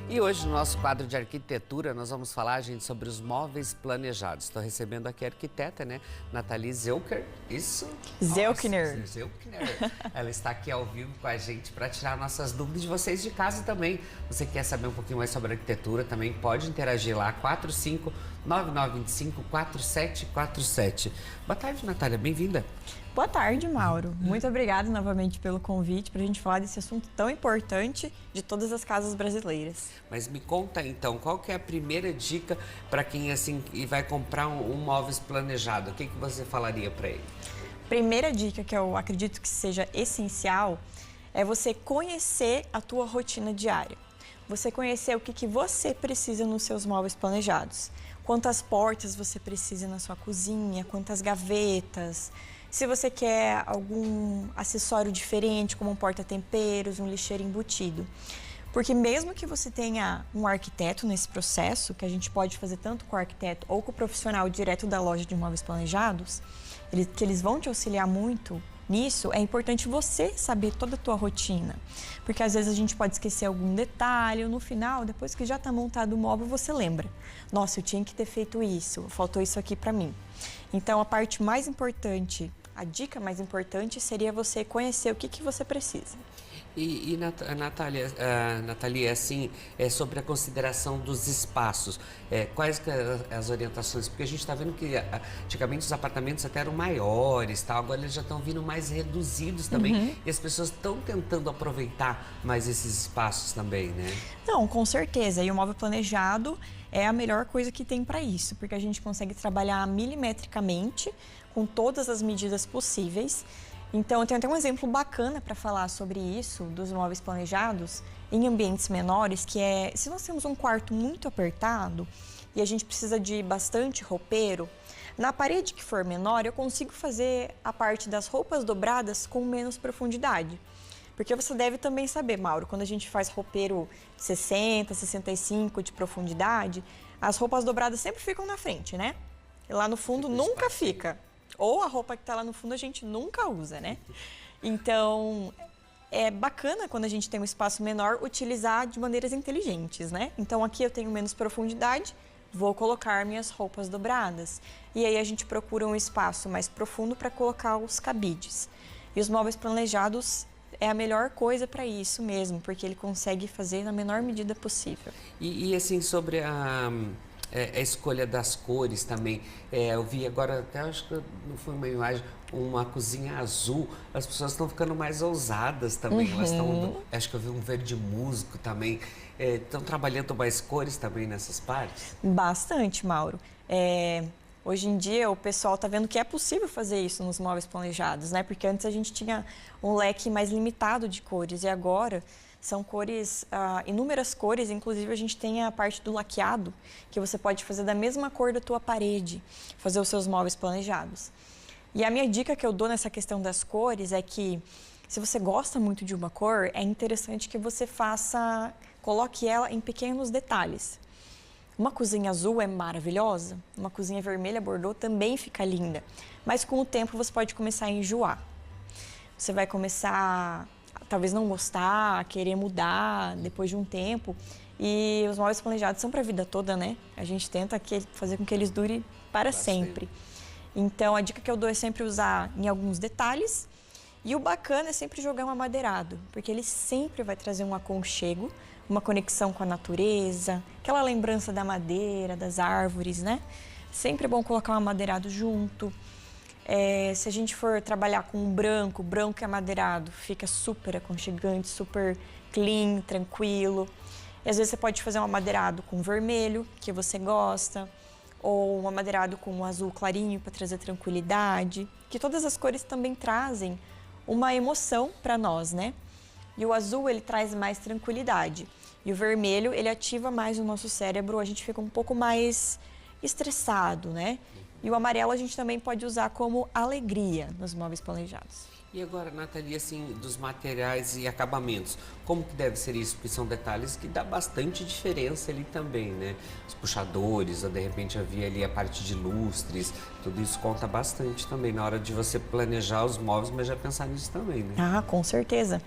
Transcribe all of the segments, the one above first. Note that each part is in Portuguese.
E hoje, no nosso quadro de arquitetura, nós vamos falar, gente, sobre os móveis planejados. Estou recebendo aqui a arquiteta, né? Nathalie Zelker. Isso? Zelkner. Nossa, Zelkner. Ela está aqui ao vivo com a gente para tirar nossas dúvidas de vocês de casa também. Você quer saber um pouquinho mais sobre arquitetura, também pode interagir lá, 4599254747. Boa tarde, Natália. Bem-vinda. Boa tarde, Mauro. Muito obrigada novamente pelo convite para a gente falar desse assunto tão importante de todas as casas brasileiras. Mas me conta então, qual que é a primeira dica para quem assim vai comprar um móveis planejado? O que você falaria para ele? Primeira dica que eu acredito que seja essencial é você conhecer a tua rotina diária. Você conhecer o que você precisa nos seus móveis planejados. Quantas portas você precisa na sua cozinha, quantas gavetas. Se você quer algum acessório diferente, como um porta-temperos, um lixeiro embutido. Porque mesmo que você tenha um arquiteto nesse processo, que a gente pode fazer tanto com o arquiteto ou com o profissional direto da loja de imóveis planejados, que eles vão te auxiliar muito nisso, é importante você saber toda a tua rotina. Porque às vezes a gente pode esquecer algum detalhe, ou no final, depois que já está montado o móvel, você lembra. Nossa, eu tinha que ter feito isso, faltou isso aqui para mim. Então a parte mais importante, a dica mais importante seria você conhecer o que você precisa. E Nathalie, assim, sobre a consideração dos espaços, quais que as orientações? Porque a gente está vendo que antigamente os apartamentos até eram maiores, tal, agora eles já estão vindo mais reduzidos também, e as pessoas estão tentando aproveitar mais esses espaços também, né? Não, com certeza, e o móvel planejado é a melhor coisa que tem para isso, porque a gente consegue trabalhar milimetricamente, com todas as medidas possíveis. Então, eu tenho até um exemplo bacana para falar sobre isso, dos móveis planejados, em ambientes menores, que é, se nós temos um quarto muito apertado e a gente precisa de bastante roupeiro, na parede que for menor, eu consigo fazer a parte das roupas dobradas com menos profundidade. Porque você deve também saber, Mauro, quando a gente faz roupeiro de 60, 65 de profundidade, as roupas dobradas sempre ficam na frente, né? E lá no fundo nunca fica. Ou a roupa que está lá no fundo a gente nunca usa, né? Então, é bacana quando a gente tem um espaço menor utilizar de maneiras inteligentes, né? Então, aqui eu tenho menos profundidade, vou colocar minhas roupas dobradas. E aí a gente procura um espaço mais profundo para colocar os cabides. E os móveis planejados é a melhor coisa para isso mesmo, porque ele consegue fazer na menor medida possível. E assim, sobre a escolha das cores também, eu vi agora, até acho que não foi uma imagem, uma cozinha azul, as pessoas estão ficando mais ousadas também, elas estão, acho que eu vi um verde musgo também, estão trabalhando mais cores também nessas partes? Bastante, Mauro. Hoje em dia o pessoal está vendo que é possível fazer isso nos móveis planejados, né? Porque antes a gente tinha um leque mais limitado de cores e agora são cores, inúmeras cores, inclusive a gente tem a parte do laqueado, que você pode fazer da mesma cor da tua parede, fazer os seus móveis planejados. E a minha dica que eu dou nessa questão das cores é que, se você gosta muito de uma cor, é interessante que você coloque ela em pequenos detalhes. Uma cozinha azul é maravilhosa, uma cozinha vermelha bordô também fica linda, mas com o tempo você pode começar a enjoar. Você vai começar talvez não gostar, querer mudar depois de um tempo. E os móveis planejados são para a vida toda, né? A gente tenta fazer com que eles durem para sempre. Então, a dica que eu dou é sempre usar em alguns detalhes. E o bacana é sempre jogar um amadeirado, porque ele sempre vai trazer um aconchego, uma conexão com a natureza, aquela lembrança da madeira, das árvores, né? Sempre é bom colocar um amadeirado junto. Se a gente for trabalhar com um branco e amadeirado, fica super aconchegante, super clean, tranquilo. E às vezes você pode fazer um amadeirado com vermelho, que você gosta, ou um amadeirado com um azul clarinho para trazer tranquilidade, que todas as cores também trazem uma emoção para nós, né? E o azul, ele traz mais tranquilidade. E o vermelho, ele ativa mais o nosso cérebro, a gente fica um pouco mais estressado, né? E o amarelo a gente também pode usar como alegria nos móveis planejados. E agora, Nathalie, assim, dos materiais e acabamentos, como que deve ser isso? Porque são detalhes que dá bastante diferença ali também, né? Os puxadores, ou de repente havia ali a parte de lustres, tudo isso conta bastante também na hora de você planejar os móveis, mas já pensar nisso também, né? Ah, com certeza.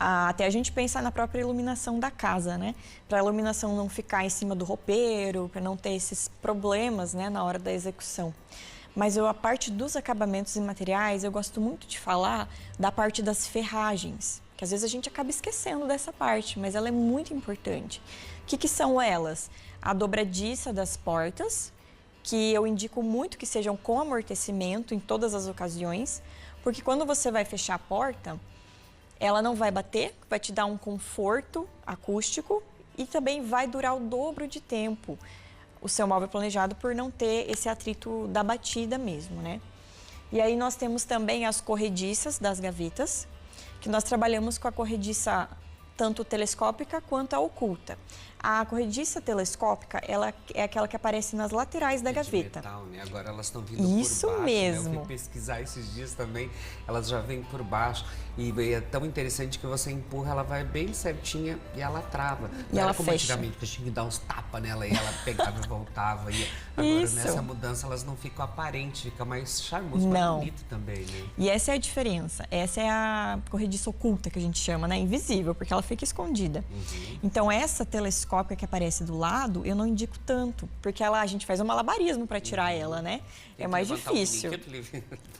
Até a gente pensar na própria iluminação da casa, né? Para a iluminação não ficar em cima do roupeiro, para não ter esses problemas, né, na hora da execução. Mas a parte dos acabamentos e materiais, eu gosto muito de falar da parte das ferragens, que às vezes a gente acaba esquecendo dessa parte, mas ela é muito importante. O que são elas? A dobradiça das portas, que eu indico muito que sejam com amortecimento em todas as ocasiões, porque quando você vai fechar a porta, ela não vai bater, vai te dar um conforto acústico e também vai durar o dobro de tempo o seu móvel planejado por não ter esse atrito da batida mesmo, né? E aí nós temos também as corrediças das gavetas, que nós trabalhamos com a corrediça tanto telescópica quanto a oculta. A corrediça telescópica, ela é aquela que aparece nas laterais da gaveta. De metal, né? Agora elas estão vindo Isso por baixo, mesmo. Né? Eu fui pesquisar esses dias também, elas já vêm por baixo. E é tão interessante que você empurra, ela vai bem certinha e ela trava. E ela fecha. Antigamente, que a gente tinha que dar uns tapas nela e ela pegava e voltava. E agora, Isso. nessa mudança, elas não ficam aparentes, fica mais charmoso, mais bonito também, né? E essa é a diferença. Essa é a corrediça oculta, que a gente chama, né? Invisível, porque ela fica escondida. Então, essa telescópica que aparece do lado, eu não indico tanto, porque a gente faz um malabarismo para tirar ela, né? É mais difícil.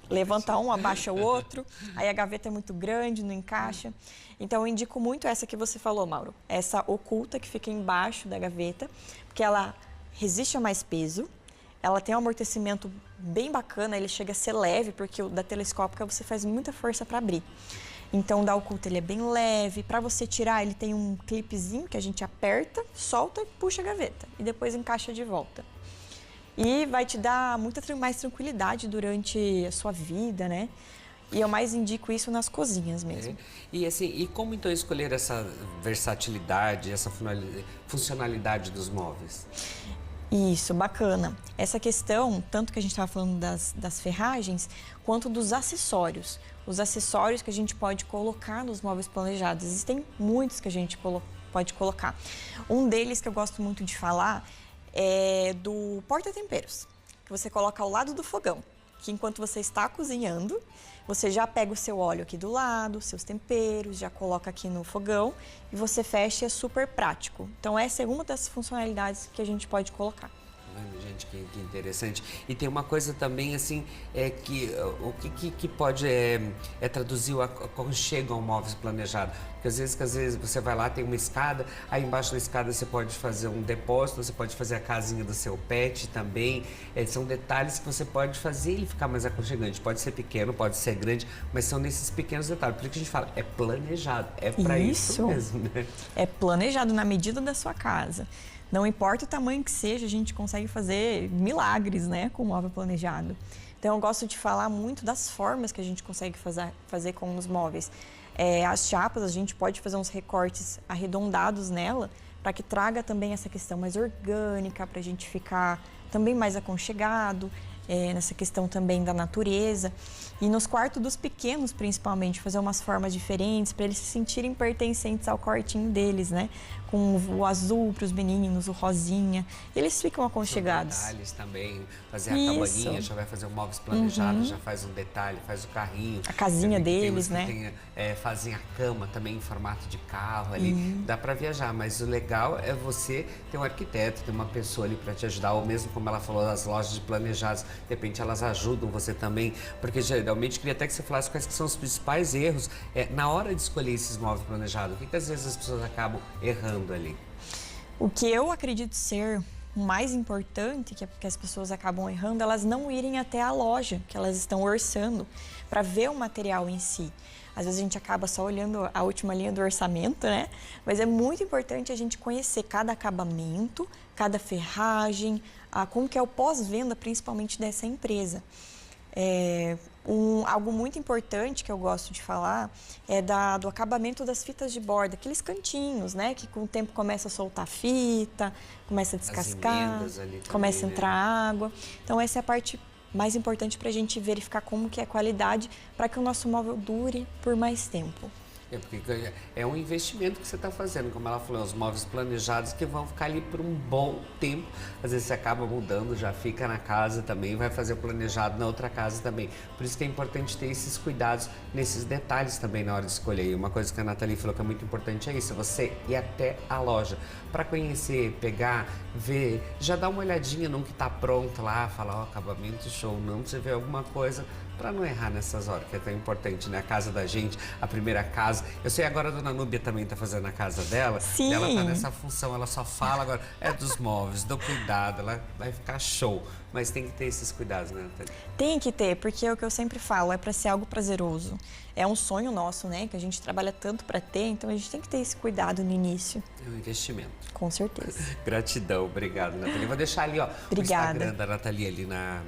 Levanta um, abaixa o outro, aí a gaveta é muito grande, não encaixa. Então, eu indico muito essa que você falou, Mauro. Essa oculta que fica embaixo da gaveta, porque ela resiste a mais peso, ela tem um amortecimento bem bacana, ele chega a ser leve, porque o da telescópica você faz muita força para abrir. Então, o da oculta ele é bem leve. Para você tirar, ele tem um clipezinho que a gente aperta, solta e puxa a gaveta. E depois encaixa de volta. E vai te dar muita mais tranquilidade durante a sua vida, né? E eu mais indico isso nas cozinhas mesmo. E assim, e como então escolher essa versatilidade, essa funcionalidade dos móveis? Isso, bacana. Essa questão, tanto que a gente estava falando das ferragens, quanto dos acessórios. Os acessórios que a gente pode colocar nos móveis planejados. Existem muitos que a gente pode colocar. Um deles que eu gosto muito de falar é do porta-temperos, que você coloca ao lado do fogão, que enquanto você está cozinhando, você já pega o seu óleo aqui do lado, seus temperos, já coloca aqui no fogão e você fecha, é super prático. Então essa é uma das funcionalidades que a gente pode colocar. Gente, que interessante. E tem uma coisa também, assim, que o que pode traduzir o aconchego ao móvel planejado? Porque às vezes você vai lá, tem uma escada, aí embaixo da escada você pode fazer um depósito, você pode fazer a casinha do seu pet também. São detalhes que você pode fazer ele ficar mais aconchegante. Pode ser pequeno, pode ser grande, mas são nesses pequenos detalhes. Por isso que a gente fala, é planejado, é para isso mesmo, né? É planejado na medida da sua casa. Não importa o tamanho que seja, a gente consegue fazer milagres, né, com o móvel planejado. Então, eu gosto de falar muito das formas que a gente consegue fazer com os móveis. As chapas, a gente pode fazer uns recortes arredondados nela, para que traga também essa questão mais orgânica, para a gente ficar também mais aconchegado, nessa questão também da natureza. E nos quartos dos pequenos, principalmente, fazer umas formas diferentes para eles se sentirem pertencentes ao quartinho deles, né? Com o azul para os meninos, o rosinha. Eles ficam aconchegados. São detalhes também. Fazer a cabaninha, já vai fazer o móveis planejado, já faz um detalhe, faz o carrinho. A casinha deles, né? Fazem a cama também em formato de carro ali. Dá para viajar, mas o legal é você ter um arquiteto, ter uma pessoa ali para te ajudar, ou mesmo como ela falou, as lojas de planejados, de repente elas ajudam você também, porque geralmente queria até que você falasse quais que são os principais erros na hora de escolher esses móveis planejados. O que às vezes as pessoas acabam errando ali? O que eu acredito ser o mais importante, que as pessoas acabam errando, elas não irem até a loja que elas estão orçando para ver o material em si. Às vezes a gente acaba só olhando a última linha do orçamento, né? Mas é muito importante a gente conhecer cada acabamento, cada ferragem, como que é o pós-venda, principalmente dessa empresa. Algo muito importante que eu gosto de falar é do acabamento das fitas de borda, aqueles cantinhos, né? Que com o tempo começa a soltar fita, começa a descascar, começa a entrar água. Então essa é a parte mais importante para a gente verificar como que é a qualidade para que o nosso móvel dure por mais tempo. É, porque é um investimento que você está fazendo, como ela falou, os móveis planejados que vão ficar ali por um bom tempo. Às vezes você acaba mudando, já fica na casa também, vai fazer o planejado na outra casa também. Por isso que é importante ter esses cuidados nesses detalhes também na hora de escolher. E uma coisa que a Nathalie falou que é muito importante é isso, você ir até a loja para conhecer, pegar, ver, já dá uma olhadinha no que está pronto lá, falar, ó, acabamento show, não, você vê alguma coisa para não errar nessas horas, que é tão importante, né? A casa da gente, a primeira casa. Eu sei agora a dona Núbia também tá fazendo a casa dela. Sim. Ela tá nessa função, ela só fala agora, é dos móveis, do cuidado, ela vai ficar show. Mas tem que ter esses cuidados, né, Nathalie? Tem que ter, porque é o que eu sempre falo, é para ser algo prazeroso. É um sonho nosso, né? Que a gente trabalha tanto para ter, então a gente tem que ter esse cuidado no início. É um investimento. Com certeza. Gratidão, obrigado, Nathalie. Eu vou deixar ali, ó, o Instagram da Nathalie ali na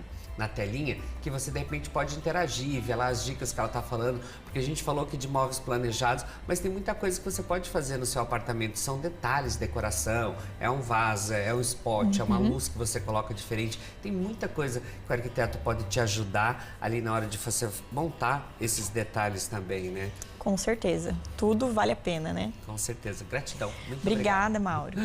telinha, que você de repente pode interagir, ver lá as dicas que ela está falando, porque a gente falou aqui de móveis planejados, mas tem muita coisa que você pode fazer no seu apartamento, são detalhes, decoração, é um vaso, é um spot, é uma luz que você coloca diferente, tem muita coisa que o arquiteto pode te ajudar ali na hora de você montar esses detalhes também, né? Com certeza, tudo vale a pena, né? Com certeza, gratidão. Muito Obrigada, Mauro.